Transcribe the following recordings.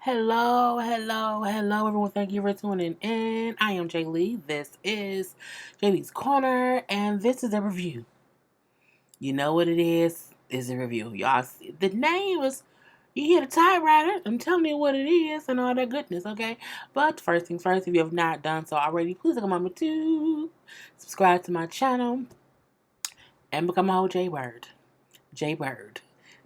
Hello, everyone. Thank you for tuning in. I am Jay Lee. This is JLeesCorner, and this is a review. You know what it is? It's a review. Y'all see, the name is, you hear the typewriter, and tell me what it is and all that goodness, okay? But first things first, if you have not done so already, please take a moment to subscribe to my channel and become a whole JayBird. JayBird.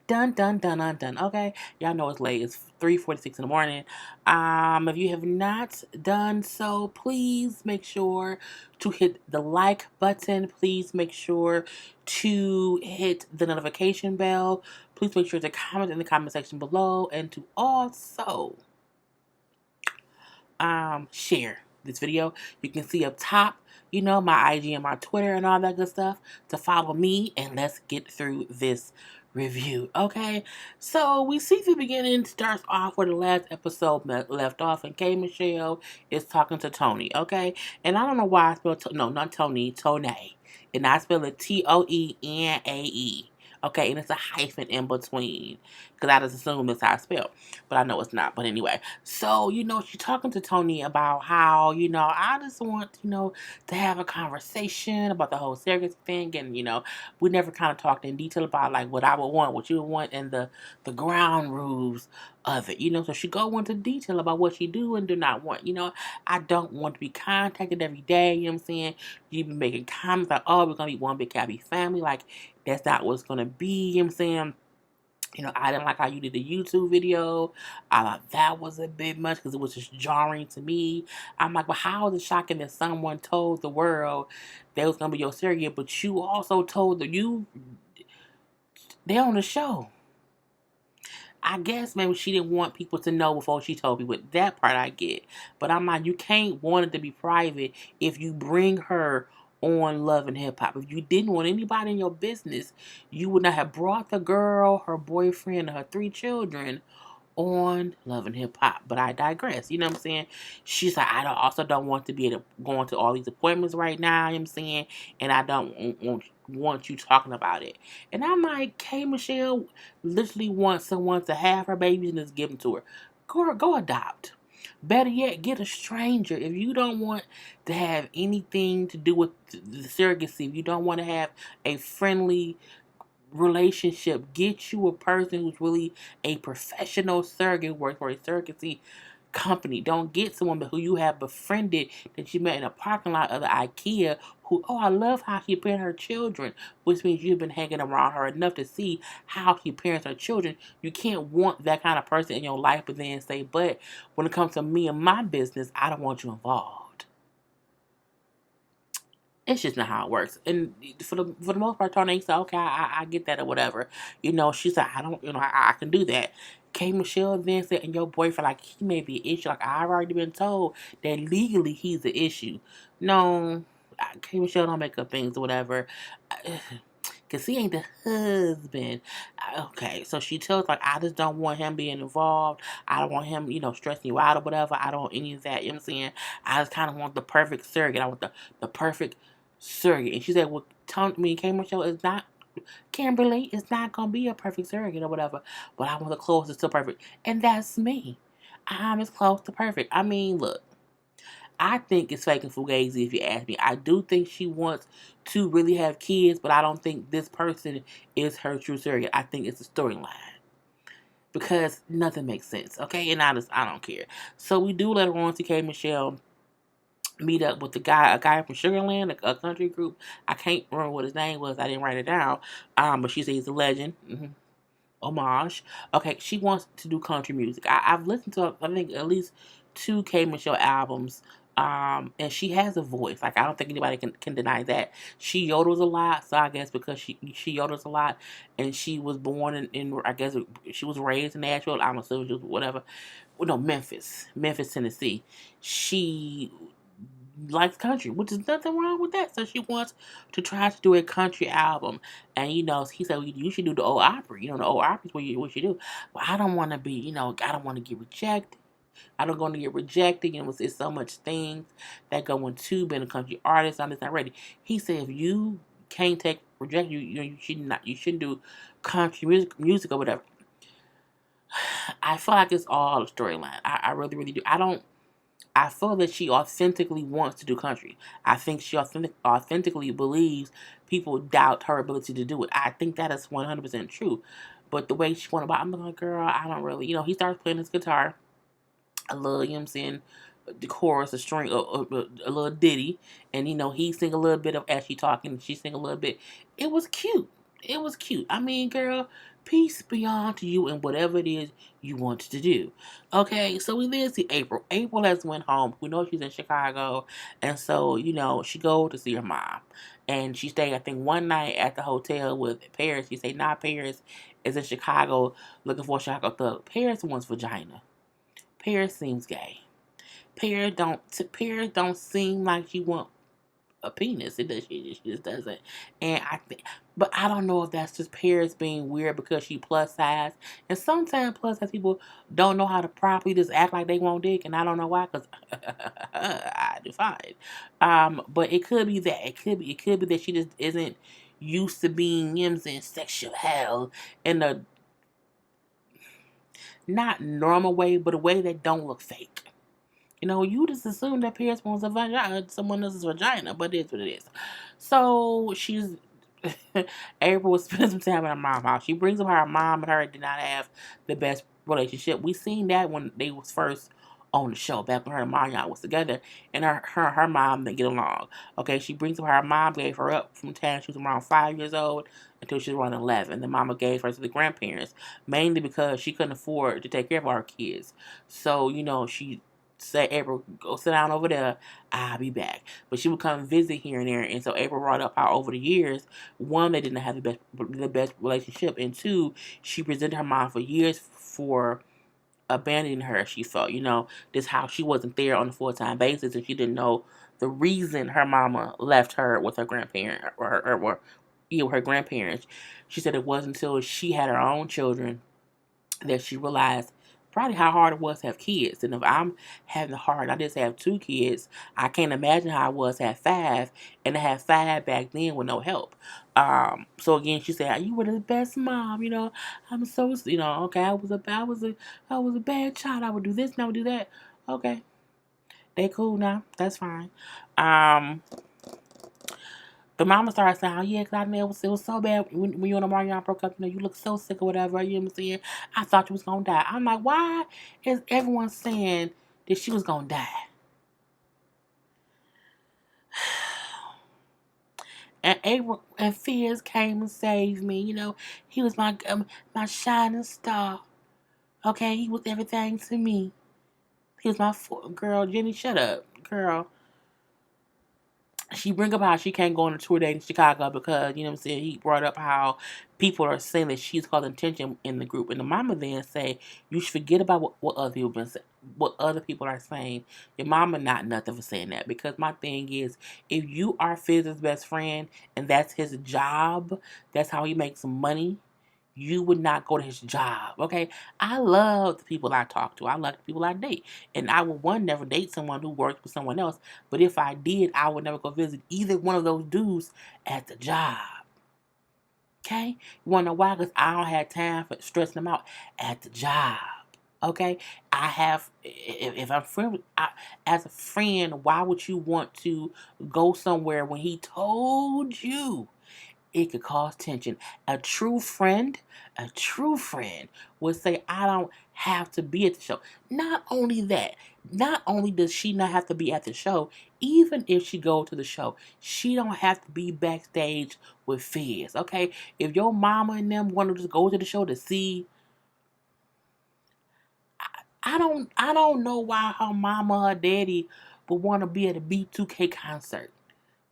Dun dun dun dun dun. Okay, y'all know it's late. It's 3:46 in the morning. If you have not done so, please make sure to hit the like button. Please make sure to hit the notification bell. Please make sure to comment in the comment section below, and to also share this video. You can see up top, my IG and my Twitter and all that good stuff to follow me, and let's get through this review. Okay, so we see the beginning starts off where the last episode left off, and K Michelle is talking to Tony. Okay, and I don't know why I spelled no, not Tony, Tony, and I spell it Toenae. Okay, and it's a hyphen in between, because I just assume that's how I spell, but I know it's not. But anyway, so, she's talking to Tony about how, I just want, to have a conversation about the whole surrogacy thing. And, we never kind of talked in detail about, like, what I would want, what you would want, and the ground rules of it, So she go into detail about what she do and do not want. I don't want to be contacted every day, you know what I'm saying? You've been making comments like, oh, we're going to be one big happy family. Like, that's not what it's going to be, you know what I'm saying? I didn't like how you did the YouTube video. I thought that was a bit much because it was just jarring to me. I'm like, well, how is it shocking that someone told the world that was going to be your surrogate, but you also told they on the show. I guess maybe she didn't want people to know before she told people. That part I get. But I'm like, you can't want it to be private if you bring her on Love and Hip Hop. If you didn't want anybody in your business, you would not have brought the girl, her boyfriend, and her 3 children on Love and Hip Hop. But I digress. You know what I'm saying? She's like, I also don't want to be going to all these appointments right now. You know what I'm saying? And I don't want you talking about it. And I'm like, K Michelle literally wants someone to have her babies and just give them to her. Go adopt. Better yet, get a stranger. If you don't want to have anything to do with the surrogacy, if you don't want to have a friendly relationship, get you a person who's really a professional surrogate, works for a surrogacy company. Don't get someone who you have befriended that you met in a parking lot of the IKEA who, oh, I love how she parents her children, which means you've been hanging around her enough to see how she parents her children. You can't want that kind of person in your life, but then say, but when it comes to me and my business, I don't want you involved. It's just not how it works. And for the most part, Tony said, okay, I get that or whatever. She said, I don't, I can do that. K Michelle then said, and your boyfriend, like, he may be an issue. Like, I've already been told that legally he's the issue. No, K Michelle don't make up things or whatever. Because he ain't the husband. Okay, so she tells, like, I just don't want him being involved. I don't want him, stressing you out or whatever. I don't want any of that. You know what I'm saying? I just kind of want the perfect surrogate. I want the perfect surrogate. And she said, well, K Michelle is not, Kimberly is not going to be a perfect surrogate or whatever. But I want the closest to perfect. And that's me. I'm as close to perfect. I mean, look. I think it's fake and fugazi if you ask me. I do think she wants to really have kids, but I don't think this person is her true surrogate. I think it's a storyline. Because nothing makes sense, okay? And I don't care. So we do later on see K Michelle meet up with a guy from Sugarland, a country group. I can't remember what his name was. I didn't write it down. But she says he's a legend. Homage. Okay, she wants to do country music. I've listened to, I think, at least 2 K Michelle albums. And she has a voice. Like, I don't think anybody can deny that. She yodels a lot, so I guess because she yodels a lot, and she was born in I guess she was raised in Nashville. I'm assuming she was whatever. Well, no, Memphis, Tennessee. She likes country, which is nothing wrong with that. So she wants to try to do a country album. And, he said, well, you should do the old opera. The old opera is what you do. But I don't want to be, I don't want to get rejected. I don't want to get rejected. It's so much things that go into being a country artist. I'm just not ready. He said, if you can't take rejection, you shouldn't do country music or whatever. I feel like it's all a storyline. I really, really do. I feel that she authentically wants to do country. I think she authentically believes people doubt her ability to do it. I think that is 100% true. But the way she went about, I'm like, girl, I don't really, he starts playing his guitar, a little, saying, the chorus, a string, a little ditty, and he sing a little bit of as she talking, and she sing a little bit. It was cute. It was cute. I mean, girl, peace be unto you and whatever it is you want to do. Okay, so we then see April. April has went home. We know she's in Chicago, and so she go to see her mom, and she stayed I think one night at the hotel with Paris. She say, "Nah, Paris is in Chicago looking for a Chicago thug. Paris wants vagina. Paris seems gay. Paris don't seem like she want a penis. It does. She just doesn't. And I think, but I don't know if that's just Paris being weird because she plus size. And sometimes plus size people don't know how to properly just act like they want dick, and I don't know why. Because I do fine. But it could be that. It could be that she just isn't used to being in sexual hell in a not normal way, but a way that don't look fake. You just assume that Pierce wants a vagina, someone else's vagina, but it is what it is. So April was spending some time at her mom's house. She brings up how her mom and her did not have the best relationship. We seen that when they was first on the show, back when her and Maya was together, and her mom didn't get along. Okay, she brings up how her mom gave her up from the time she was around 5 years old until she was around 11. The mama gave her to the grandparents, mainly because she couldn't afford to take care of her kids. So, she say, April, go sit down over there. I'll be back. But she would come visit here and there. And so April brought up how over the years, one, they didn't have the best relationship. And two, she resented her mom for years for abandoning her, she felt. This how she wasn't there on a full-time basis and she didn't know the reason her mama left her with her grandparent her grandparents. She said it wasn't until she had her own children that she realized probably how hard it was to have kids. And if I'm having hard, I just have two kids. I can't imagine how it was to have five, and to have five back then with no help. So again, she said, "You were the best mom. I'm so okay. I was a bad child. I would do this and I would do that. Okay, they cool now. That's fine." Um, the mama started saying, "Oh, yeah, because I know it was so bad when you and Marion broke up. You look so sick or whatever. You know what I'm saying? I thought you was going to die." I'm like, why is everyone saying that she was going to die? And April and Fizz came and saved me. He was my shining star. Okay, he was everything to me. He was my girl. Jenny, shut up, girl. She bring up how she can't go on a tour date in Chicago because, what I'm saying, he brought up how people are saying that she's causing tension in the group. And the mama then say, you should forget about what other people been what other people are saying. Your mama not nothing for saying that. Because my thing is, if you are Fizz's best friend and that's his job, that's how he makes money, you would not go to his job, okay? I love the people I talk to. I love the people I date. And I would, one, never date someone who works with someone else. But if I did, I would never go visit either one of those dudes at the job, okay? You want to know why? Because I don't have time for stressing them out at the job, okay? I have, if I'm friend as a friend, why would you want to go somewhere when he told you it could cause tension? A true friend would say, I don't have to be at the show. Not only that, not only does she not have to be at the show, even if she go to the show, she don't have to be backstage with Fizz, okay? If your mama and them want to just go to the show to see, I don't know why her mama or daddy would want to be at a B2K concert.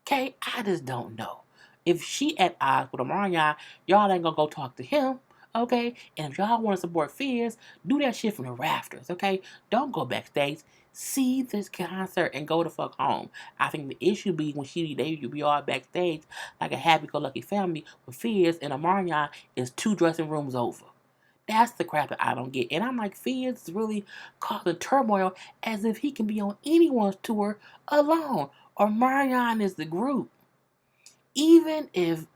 Okay, I just don't know. If she at odds with Omarion, y'all ain't gonna go talk to him. Okay, and if y'all want to support Fizz, do that shit from the rafters. Okay, don't go backstage. See this concert and go the fuck home. I think the issue be when they be all backstage like a happy-go-lucky family with Fizz and Omarion is two dressing rooms over. That's the crap that I don't get. And I'm like, Fizz is really causing turmoil as if he can be on anyone's tour alone. Or Marion is the group. Even if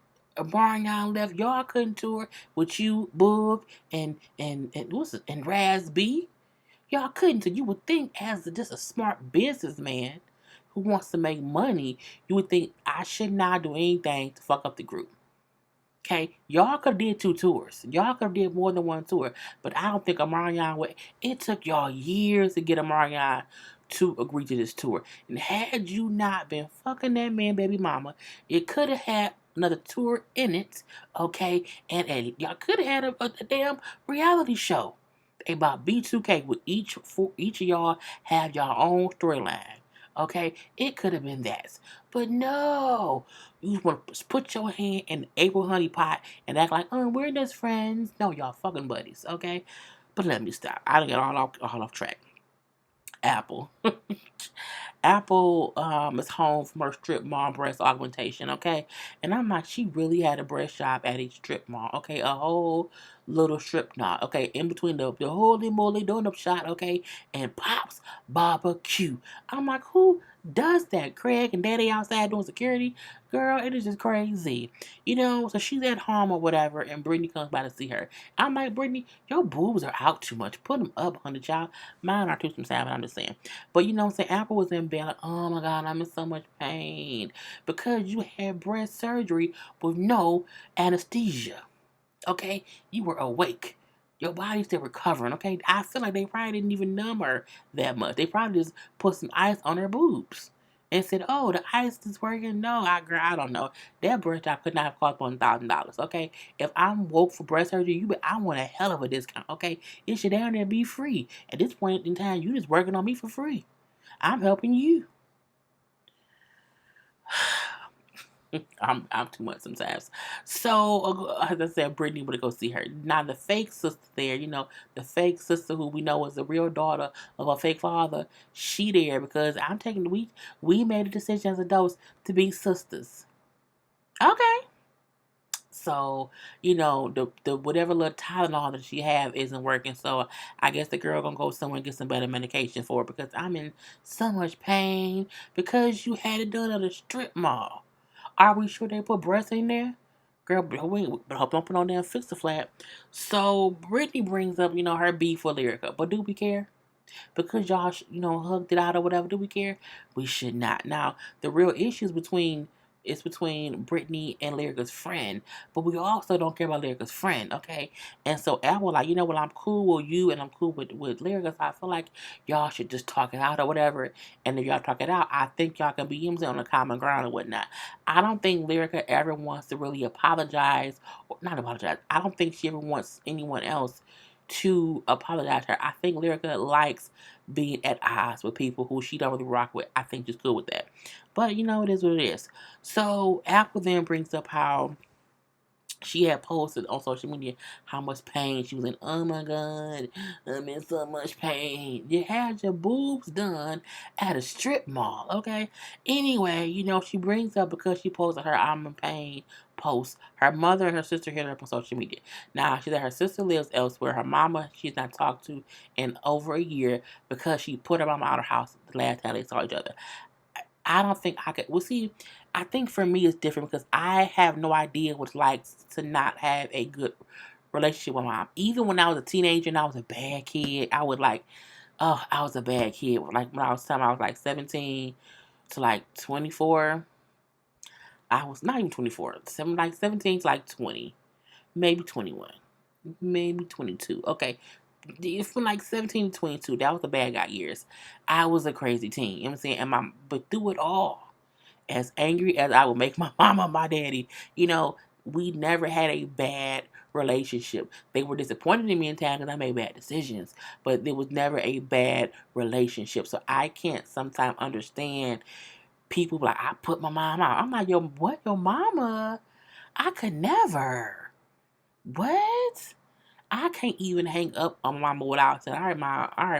Marion left, y'all couldn't tour with you, Boog, and what's it, and Raz B. Y'all couldn't. So you would think, as just a smart businessman who wants to make money, you would think I should not do anything to fuck up the group. Okay, y'all could have did 2 tours. Y'all could have did more than 1 tour, but I don't think Omarion would. It took y'all years to get Omarion to agree to this tour, and had you not been fucking that man, baby mama, it could have had another tour in it. Okay, and y'all could have had a damn reality show about B2K with each of y'all have your own storyline. Okay, it could have been that, but no. You want to put your hand in the April honey pot and act like, oh, we're just friends. No, y'all fucking buddies, okay? But let me stop. I done get all off track. Apple. Apple is home from her strip mall breast augmentation, okay? And I'm like, she really had a breast shop at a strip mall, okay? A whole little strip knot, okay? In between the holy moly donut shot, okay? And Pops Barbecue. I'm like, who does that? Craig and Daddy outside doing security? Girl, it is just crazy. So she's at home or whatever, and Brittany comes by to see her. I'm like, Brittany, your boobs are out too much. Put them up, honey child. Mine are too some salmon, I'm just saying. But what I'm saying? Apple was in bed like, oh my God, I'm in so much pain. Because you had breast surgery with no anesthesia. Okay? You were awake. Your body's still recovering, okay? I feel like they probably didn't even numb her that much. They probably just put some ice on her boobs and said, oh, the ice is working. No, girl, I don't know. That breast job could not have cost $1,000, okay? If I'm woke for breast surgery, I want a hell of a discount, okay? It should down there be free. At this point in time, you just working on me for free. I'm helping you. I'm too much sometimes. So as I said, Brittany would go see her. Now the fake sister there, the fake sister who we know is the real daughter of a fake father, she there because we made a decision as adults to be sisters. Okay. So, the whatever little Tylenol that she have isn't working. So I guess the girl gonna go somewhere and get some better medication for her because I'm in so much pain because you had it done at a strip mall. Are we sure they put breath in there? Girl, but hope don't put on there and fix the flat. So Brittany brings up, her beef with Lyrica. But do we care? Because y'all, hugged it out or whatever, do we care? We should not. Now, the real issue is between Brittany and Lyrica's friend, but we also don't care about Lyrica's friend, okay? And so Apple like, what, I'm cool with you and I'm cool with Lyrica, so I feel like y'all should just talk it out or whatever. And if y'all talk it out, I think y'all can be on a common ground or whatnot. I don't think Lyrica ever wants to really apologize, or not apologize. I don't think she ever wants anyone else to apologize to her. I think Lyrica likes being at odds with people who she don't really rock with. I think she's good with that. But it is what it is. So Apple then brings up how she had posted on social media how much pain she was in. Oh my God, I'm in so much pain. You had your boobs done at a strip mall, okay? Anyway, she brings up because she posted her I'm in pain post. Her mother and her sister hit her up on social media. Now, she said her sister lives elsewhere. Her mama, she's not talked to in over a year because she put her mama out of her house the last time they saw each other. I don't think I could. Well, see, I think for me it's different because I have no idea what it's like to not have a good relationship with my mom. Even when I was a teenager and I was a bad kid, I was a bad kid. Like when I was like 17 to like 24. I was not even 24. Like 17 to like 20, maybe 21, maybe 22. Okay, from like 17 to 22, that was the bad guy years. I was a crazy teen. You know what I'm saying? But through it all, as angry as I would make my mama and my daddy, we never had a bad relationship. They were disappointed in me in time because I made bad decisions, but there was never a bad relationship. So I can't sometimes understand people like, I put my mom out. I'm like, yo, what? Your mama? I could never. What? I can't even hang up on my mama without saying, all right,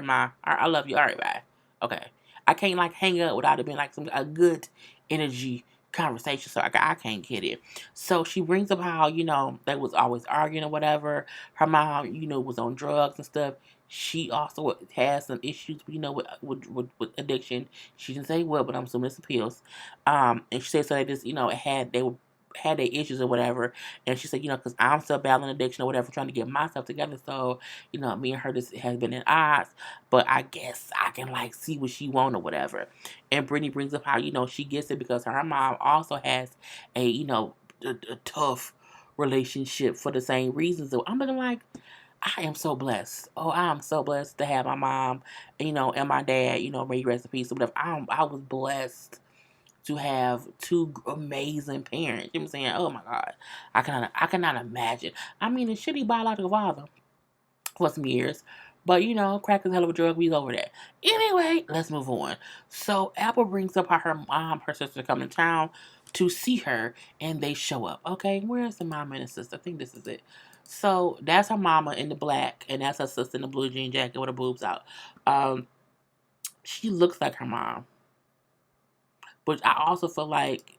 ma, I love you, all right, bye. Okay. I can't like hang up without it being like a good energy conversation, so I can't get it. So she brings up how, they was always arguing or whatever. Her mom, was on drugs and stuff. She also has some issues, with addiction. She didn't say what, but I'm assuming it's pills. And she said so they just, they were had their issues or whatever, and she said, because I'm still battling addiction or whatever, trying to get myself together. So, me and her just has been in odds, but I guess I can like see what she want or whatever. And Brittany brings up how she gets it because her mom also has a a tough relationship for the same reasons. So I'm looking like, I am so blessed. Oh, I am so blessed to have my mom, and my dad, may he rest in peace or whatever. I was blessed to have two amazing parents. You know what I'm saying? Oh my God. I cannot imagine. I mean, the shitty biological father for some years. But crack is a hell of a drug. We over that. Anyway, let's move on. So Apple brings up how her sister come to town to see her, and they show up. Okay, where's the mama and the sister? I think this is it. So that's her mama in the black, and that's her sister in the blue jean jacket with her boobs out. Um, she looks like her mom, but I also feel like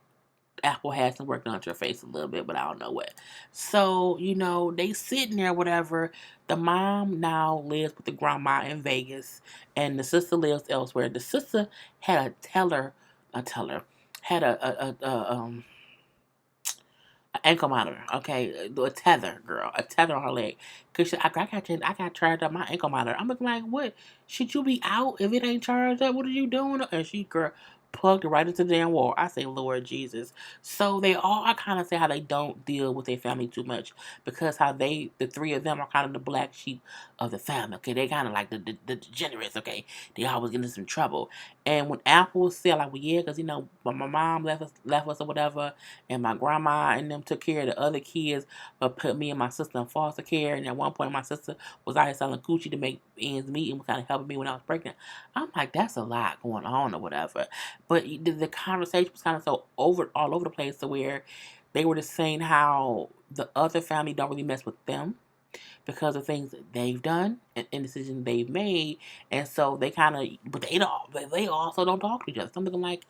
Apple has some work done to her face a little bit, but I don't know what. So, they sitting there, whatever. The mom now lives with the grandma in Vegas, and the sister lives elsewhere. The sister had had an ankle monitor, okay, a tether, girl, a tether on her leg. Cause I got charged up my ankle monitor. I'm looking like, what? Should you be out if it ain't charged up? What are you doing? And she, girl, plugged it right into the damn wall. I say, Lord Jesus. So they all, I kind of say how they don't deal with their family too much because how the three of them are kind of the black sheep of the family. Okay, they kind of like the degenerates. Okay, they always get into some trouble. And when Apple said like, well, yeah, because when my mom left us or whatever, and my grandma and them took care of the other kids, but put me and my sister in foster care. And at one point, my sister was out here selling coochie to make ends meet and was kind of helping me when I was pregnant. I'm like, that's a lot going on or whatever. But the conversation was kind of so all over the place to where they were just saying how the other family don't really mess with them because of things that they've done and decisions they've made, and so they kind of, but they also don't talk to each other. Something like,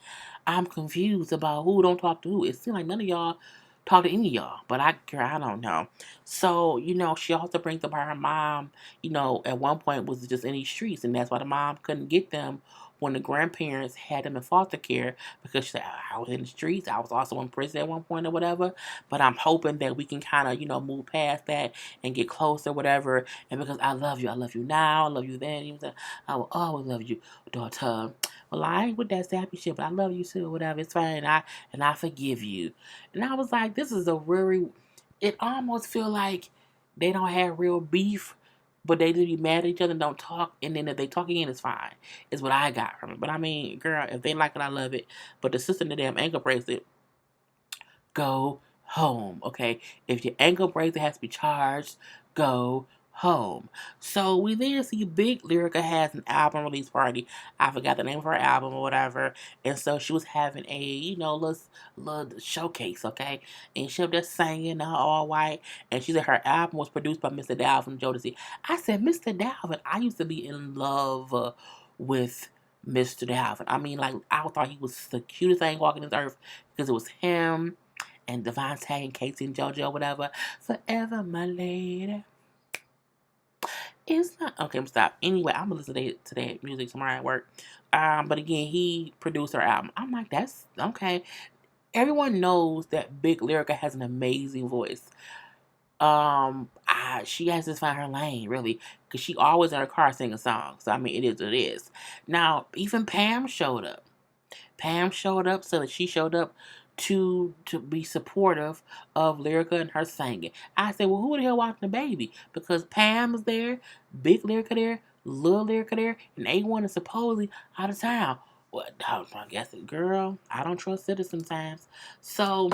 I'm confused about who don't talk to who. It seems like none of y'all talk to any of y'all, but girl, I don't know. So she also brings up how her mom, at one point was just in these streets, and that's why the mom couldn't get them when the grandparents had them in foster care because she said, I was in the streets. I was also in prison at one point or whatever. But I'm hoping that we can kind of, move past that and get closer, whatever. And because I love you now, I love you then. I will always love you, daughter. Well, I ain't with that sappy shit, but I love you too, whatever. It's fine. I forgive you. And I was like, this is a very, it almost feel like they don't have real beef, but they just be mad at each other and don't talk. And then if they talk again, it's fine. Is what I got from it. But I mean, girl, if they like it, I love it. But the sister in the damn ankle bracelet, go home, okay? If your ankle bracelet has to be charged, go home. So we then see Big Lyrica has an album release party. I forgot the name of her album or whatever. And so she was having a, little showcase, okay? And she was just singing all white. And she said her album was produced by Mr. Dalvin Jodeci. I said, Mr. Dalvin, I used to be in love with Mr. Dalvin. I mean, like, I thought he was the cutest thing walking this earth because it was him and Divine Tag and Casey and JoJo, whatever. Forever, my lady. It's not okay. Stop. Anyway, I'm gonna listen to that music tomorrow at work. But again, he produced her album. I'm like, that's okay. Everyone knows that Big Lyrica has an amazing voice. She has to find her lane really, because she always in her car singing songs. So I mean, it is what it is. Now, even Pam showed up. So that she showed up to be supportive of Lyrica and her singing. I said, well, who the hell watching the baby? Because Pam is there, Big Lyrica there, Little Lyrica there, and A1 is supposedly out of town. Well, I guess, girl, I don't trust it sometimes. So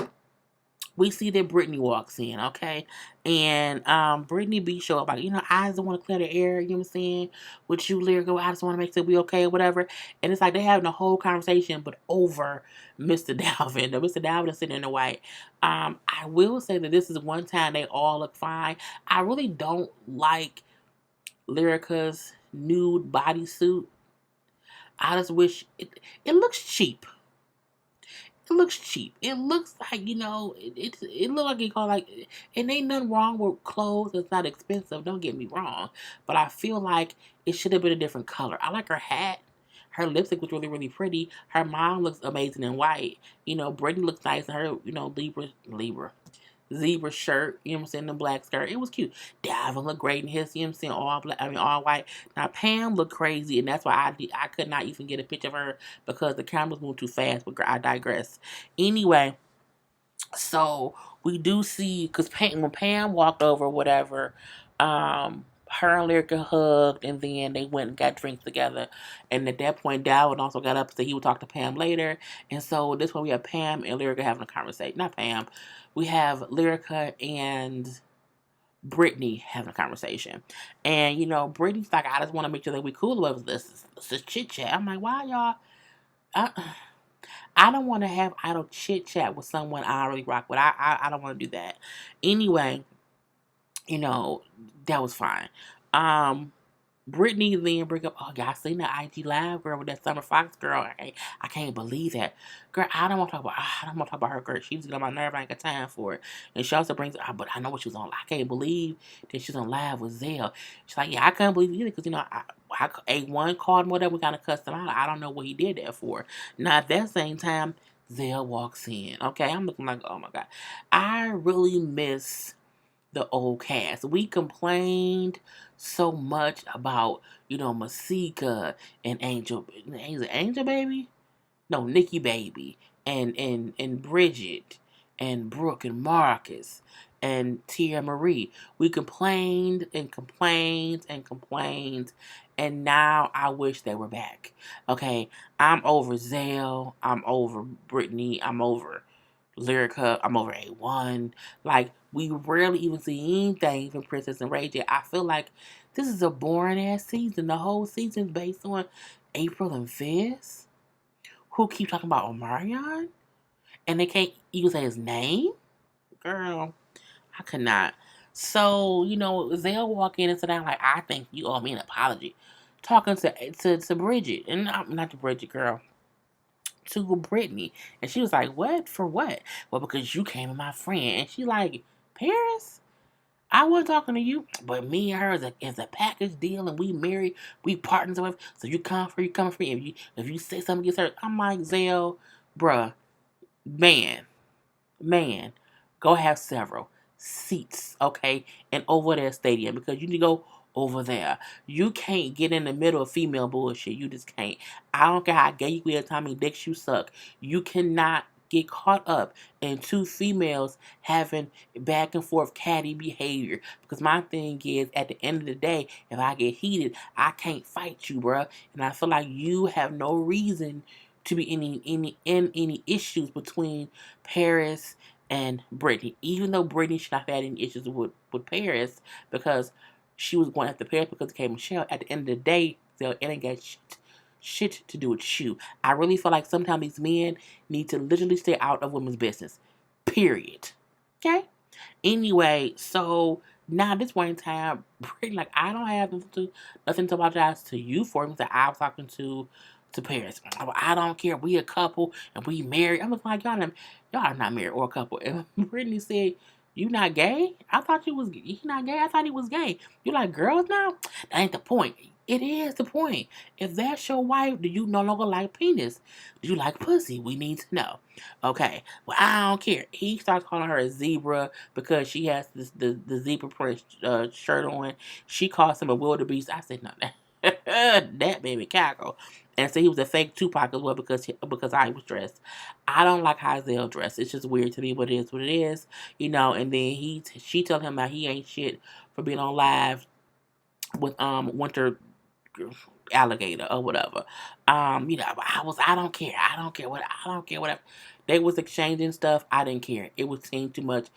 we see that Brittany walks in, okay? And Brittany B show up like, I just want to clear the air, you know what I'm saying? With you, Lyrical, I just want to make sure we okay, whatever. And it's like they having a whole conversation, but over Mr. Dalvin. Mr. Dalvin is sitting in the white. I will say that this is one time they all look fine. I really don't like Lyrica's nude bodysuit. I just wish it looks cheap. It looks cheap. It looks like, it looks like it called like, and ain't nothing wrong with clothes. It's not expensive. Don't get me wrong. But I feel like it should have been a different color. I like her hat. Her lipstick was really, really pretty. Her mom looks amazing in white. Brittany looks nice in her, zebra shirt, you know what I'm saying, the black skirt. It was cute. Davin looked great in his, you know what I'm saying, all black, all white. Now Pam looked crazy, and that's why I could not even get a picture of her because the cameras moved too fast, but I digress. Anyway, so we do see, because when Pam walked over, whatever, her and Lyrica hugged, and then they went and got drinks together. And at that point, Dalvin also got up and said he would talk to Pam later. And so this one we have Pam and Lyrica having a conversation. Not Pam. We have Lyrica and Brittany having a conversation. And, Brittany's like, I just want to make sure that we cool about this chit chat. I'm like, why y'all? Uh, I don't want to have idle chit chat with someone I already rock with. I don't want to do that. Anyway, that was fine. Brittany then bring up, oh, y'all seen the IG live girl with that Summer Fox girl? I can't believe that. Girl, I don't want to talk about her, girl. She was getting on my nerve. I ain't got time for it. And she also brings, but I know what she was on. I can't believe that she was on live with Zell. She's like, yeah, I can't believe it either, because, A1 called him, whatever, we kind of cussed him out. I don't know what he did that for. Now, at that same time, Zell walks in. Okay, I'm looking like, oh my God. I really miss the old cast. We complained so much about, Masika and Angel Baby? No, Nikki Baby and Bridget and Brooke and Marcus and Tia Marie. We complained and complained and complained, and now I wish they were back. Okay, I'm over Zale. I'm over Brittany. I'm over Lyrica. I'm over A1. Like, we rarely even see anything from Princess and Ray J. I feel like this is a boring ass season. The whole season's based on April and Fizz, who keep talking about Omarion, and they can't even say his name. Girl, I could not. So, they'll walk in and sit down like, I think you owe me an apology. Talking to Bridget, and not to Bridget, girl, to Brittany. And she was like, what? For what? Well, because you came with my friend. And she like, Paris? I wasn't talking to you, but me and her is a package deal, and we married, we partners with. So you come for me. If you say something gets hurt, I'm like, Zell, bruh, man, man, go have several seats, okay, and over there stadium, because you need to go over there. You can't get in the middle of female bullshit. You just can't. I don't care how gay you is, how many dicks you suck. You cannot get caught up in two females having back and forth catty behavior. Because my thing is, at the end of the day, if I get heated, I can't fight you, bruh. And I feel like you have no reason to be any issues between Paris and Brittany. Even though Brittany should not have had any issues with Paris, because she was going after Paris because it came Michelle. At the end of the day, it ain't got shit to do with you. I really feel like sometimes these men need to literally stay out of women's business. Period. Okay? Anyway, so now this one time, Brittany, like, I don't have nothing to apologize to you for. That I was talking to Paris. I don't care. We a couple and we married. I'm like, y'all are not married or a couple. And Brittany said, you not gay? I thought he not gay. I thought he was gay. You like girls now? That ain't the point. It is the point. If that's your wife, do you no longer like penis? Do you like pussy? We need to know. Okay. Well, I don't care. He starts calling her a zebra because she has the zebra print shirt on. She calls him a wildebeest. I said, no, that baby cackle. And so he was a fake Tupac as well because I was dressed. I don't like how Zell dressed. It's just weird to me, but it is what it is, And then she told him that he ain't shit for being on live with Winter Alligator or whatever. I don't care. Whatever. They was exchanging stuff. I didn't care. It was seeing too much.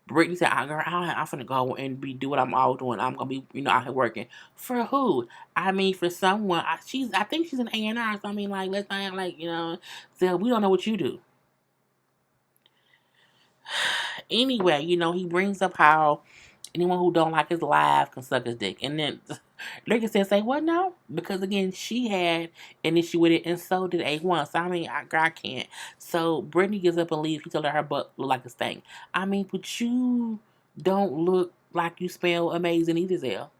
Brittany said, girl, I'm finna go and do what I'm all doing. I'm gonna be, out here working. For who? I mean, for someone. I think she's an A&R, so I mean, like, let's not, like, so we don't know what you do. Anyway, he brings up how anyone who don't like his live can suck his dick. And then Lincoln said, say, what now? Because, again, she had an issue with it, and so did A1. So, I mean, I can't. So, Brittany gets up and leaves. He told her butt looked like a stank. I mean, but you don't look like you smell amazing either, Zell.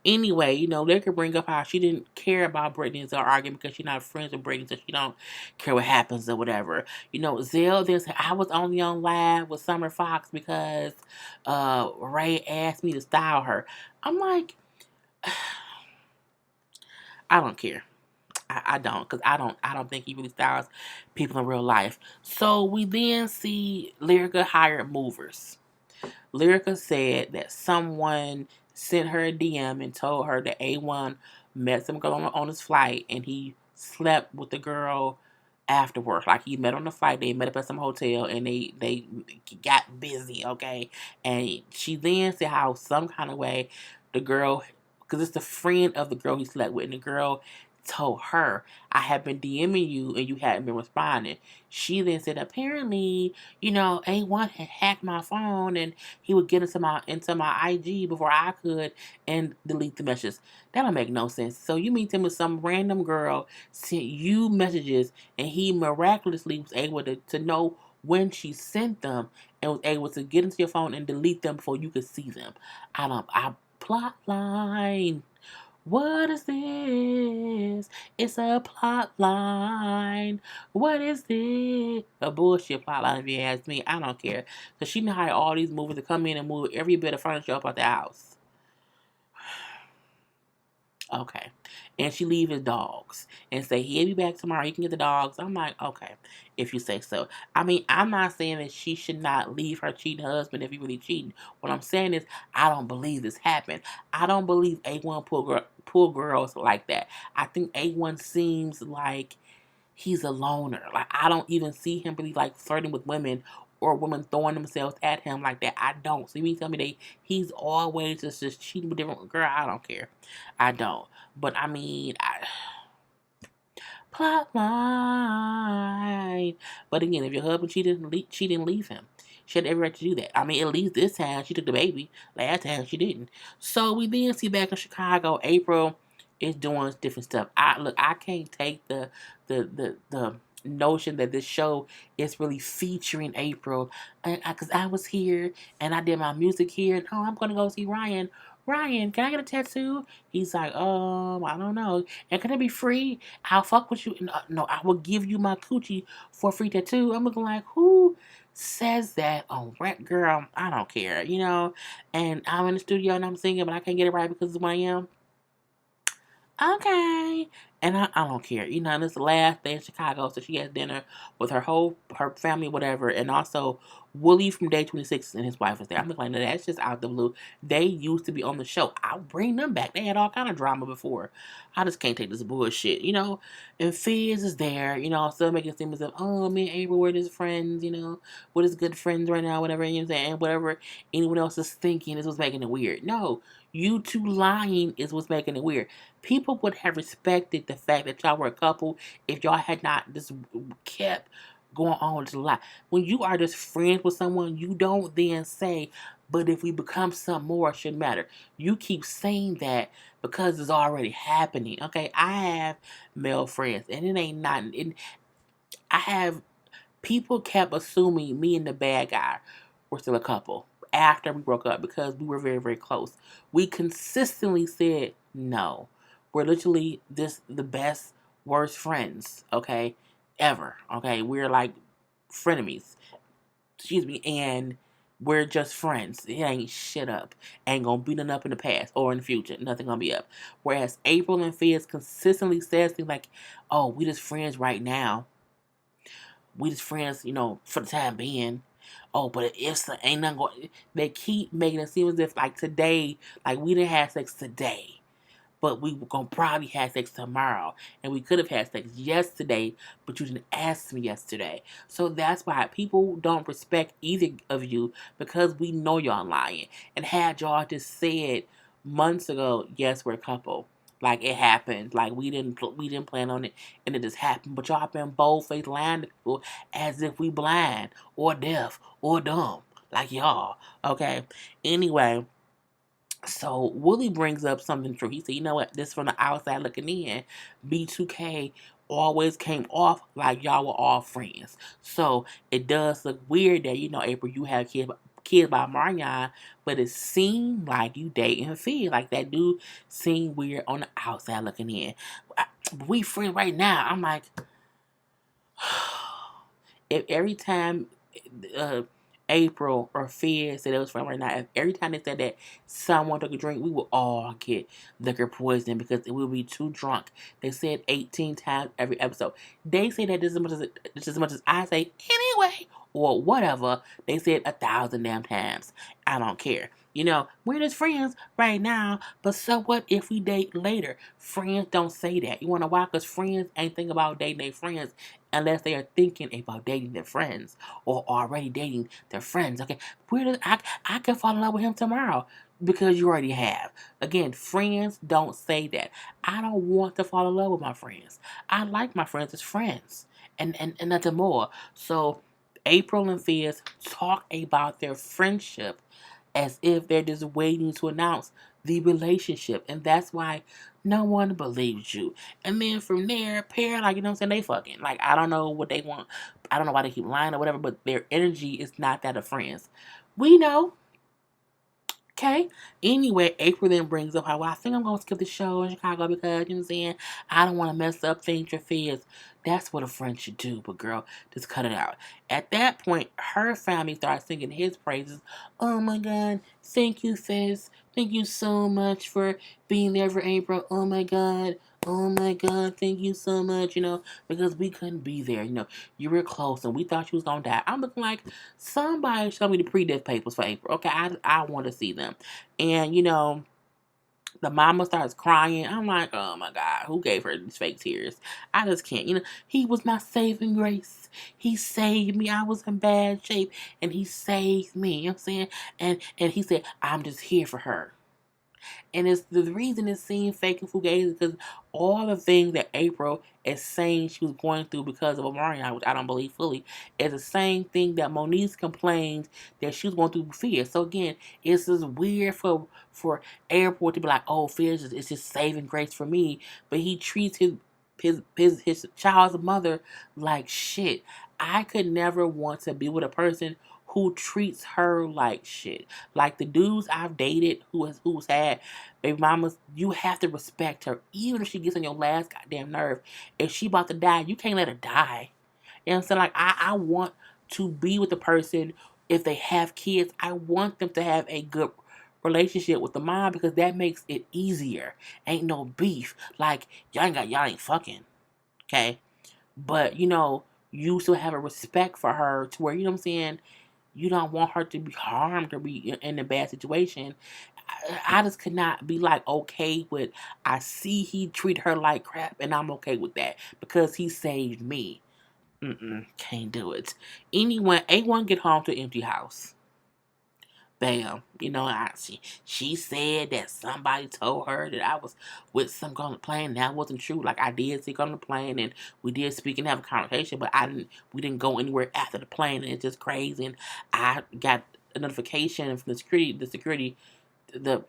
Anyway, they could bring up how she didn't care about Brittany as our argument because she's not friends with Brittany, so she don't care what happens or whatever. Zell then said, I was only on live with Summer Fox because Ray asked me to style her. I'm like, I don't care. I don't, because I don't think he really styles people in real life. So we then see Lyrica hired movers. Lyrica said that someone sent her a DM and told her that A1 met some girl on his flight and he slept with the girl afterward. Like he met on the flight, they met up at some hotel and they got busy, okay? And she then said how some kind of way the girl, because it's the friend of the girl he slept with, and the girl told her, I have been DMing you and you hadn't been responding. She then said, apparently, A1 had hacked my phone and he would get into my IG before I could and delete the messages. That don't make no sense. So you mean to me some random girl sent you messages and he miraculously was able to know when she sent them and was able to get into your phone and delete them before you could see them. I plot line. What is this? It's a plot line. What is this? A bullshit plot line, if you ask me. I don't care. Because she know how all these movers to come in and move every bit of furniture up out the house. Okay. And she leave his dogs and say he'll be back tomorrow. He can get the dogs. I'm like, okay, if you say so. I mean, I'm not saying that she should not leave her cheating husband if he really cheating. What I'm saying is, I don't believe this happened. I don't believe A1 pull girls like that. I think A1 seems like he's a loner. Like I don't even see him really like flirting with women or women throwing themselves at him like that. I don't. So you mean tell me he's always just cheating with different girl? I don't care. I don't. But I mean, plot line. But again, if your husband she didn't leave him. She had every right to do that. I mean, at least this time she took the baby. Last time she didn't. So we then see back in Chicago, April is doing different stuff. I can't take the notion that this show is really featuring April, because I was here and I did my music here, and I'm gonna go see Ryan. Ryan, can I get a tattoo? He's like, I don't know. And can it be free? I'll fuck with you. No, I will give you my coochie for a free tattoo. I'm looking like, who says that on rent, girl? I don't care. And I'm in the studio and I'm singing, but I can't get it right because of who I am. Okay. And I don't care. And it's the last day in Chicago, so she has dinner with her family, whatever, and also Willie from Day 26 and his wife was there. I'm like, no, that's just out the blue. They used to be on the show. I'll bring them back. They had all kind of drama before. I just can't take this bullshit. And Fizz is there, still making it seem as if, oh, me and April, we're just friends, we're just good friends right now, whatever, you know what I'm saying? And whatever anyone else is thinking is what's making it weird. No, you two lying is what's making it weird. People would have respected the fact that y'all were a couple if y'all had not just kept going on with the lie. When you are just friends with someone, you don't then say, but if we become some more, it shouldn't matter. You keep saying that because it's already happening. Okay, I have male friends, and it ain't not. I have people kept assuming me and the bad guy were still a couple after we broke up because we were very, very close. We consistently said no. We're literally the best, worst friends, okay, ever. Okay, we're like frenemies. Excuse me, and we're just friends. It ain't shit up. Ain't gonna be nothing up in the past or in the future. Nothing gonna be up. Whereas April and Fizz consistently says things like, "Oh, we just friends right now. We just friends, for the time being. Oh, but if ain't nothing going." They keep making it seem as if like today, like we didn't have sex today, but we were gonna probably have sex tomorrow, and we could have had sex yesterday, but you didn't ask me yesterday. So that's why people don't respect either of you because we know y'all lying. And had y'all just said months ago, yes, we're a couple. Like it happened. Like we didn't plan on it, and it just happened. But y'all been bold-faced lying to people as if we blind or deaf or dumb, like y'all. Okay. Anyway, so Willie brings up something true. He said, "You know what? This from the outside looking in, B2K always came off like y'all were all friends. So it does look weird that April, you have kids by Marion, but it seemed like you dating Fizz. Like that dude seemed weird on the outside looking in. We friends right now. I'm like, if every time uh, April or Fizz said it was friends right now, if every time they said that someone took a drink, we would all get liquor poisoning because it would be too drunk. They said 18 times every episode. They say that just as much as I say anyway or whatever. They said 1,000 damn times. I don't care. We're just friends right now, but so what if we date later? Friends don't say that. You want to why? Because friends ain't thinking about dating their friends unless they are thinking about dating their friends or already dating their friends. Okay, I can fall in love with him tomorrow because you already have. Again, friends don't say that. I don't want to fall in love with my friends. I like my friends as friends and nothing more. So April and Fizz talk about their friendship as if they're just waiting to announce the relationship. And that's why no one believes you. And then from there, pair, like, they fucking. Like, I don't know what they want. I don't know why they keep lying or whatever, but their energy is not that of friends. We know. Okay. Anyway, April then brings up how, well, I think I'm going to skip the show in Chicago because, you know what I'm saying, I don't want to mess up things for Fizz. That's what a friend should do, but girl, just cut it out. At that point, her family starts singing his praises. Oh my God, thank you, Fizz. Thank you so much for being there for April. Oh my God. Oh my God, thank you so much, because we couldn't be there. You were close and we thought you was going to die. I'm looking like, somebody show me the pre-death papers for April. Okay, I want to see them. And, the mama starts crying. I'm like, oh my God, who gave her these fake tears? I just can't. He was my saving grace. He saved me. I was in bad shape and he saved me. You know what I'm saying? And he said, I'm just here for her. And it's the reason it seemed fake and fugazi because all the things that April is saying she was going through because of Omarion, which I don't believe fully, is the same thing that Monique complained that she was going through with Fizz. So again, it's just weird for April to be like, oh, Fizz is just saving grace for me, but he treats his child's mother like shit. I could never want to be with a person who treats her like shit. Like the dudes I've dated who's had baby mamas, you have to respect her. Even if she gets on your last goddamn nerve. If she about to die, you can't let her die. You know what I'm saying? Like I want to be with the person if they have kids. I want them to have a good relationship with the mom because that makes it easier. Ain't no beef. Like y'all ain't fucking. Okay? But you still have a respect for her to where, you know what I'm saying, you don't want her to be harmed or be in a bad situation. I just could not be like okay with, I see he treat her like crap and I'm okay with that because he saved me. Can't do it. Anyway, A1 get home to an empty house. Bam. She said that somebody told her that I was with some girl on the plane. That wasn't true. Like I did speak on the plane and we did speak and have a conversation, but we didn't go anywhere after the plane and it's just crazy. And I got a notification from the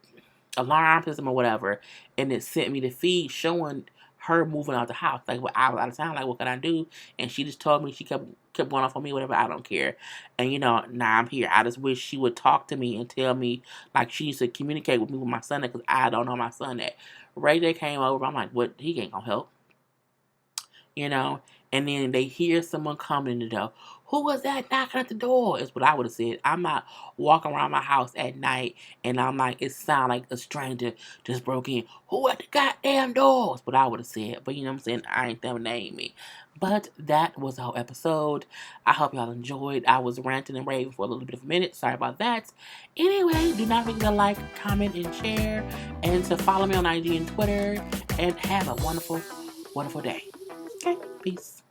alarm system or whatever, and it sent me the feed showing her moving out the house. Like, well, I was out of town. Like, what can I do? And she just told me she kept going off on me, whatever. I don't care. And now I'm here. I just wish she would talk to me and tell me like she used to communicate with me with my son because I don't know my son that. Ray J came over. I'm like, what? He ain't gonna help. And then they hear someone coming in the door. Who was that knocking at the door? Is what I would have said. I'm not walking around my house at night and I'm like, it sound like a stranger just broke in. Who at the goddamn door? Is what I would have said. But you know what I'm saying? I ain't them name me. But that was the whole episode. I hope y'all enjoyed. I was ranting and raving for a little bit of a minute. Sorry about that. Anyway, do not forget to like, comment, and share. And to follow me on IG and Twitter. And have a wonderful, wonderful day. Okay, peace.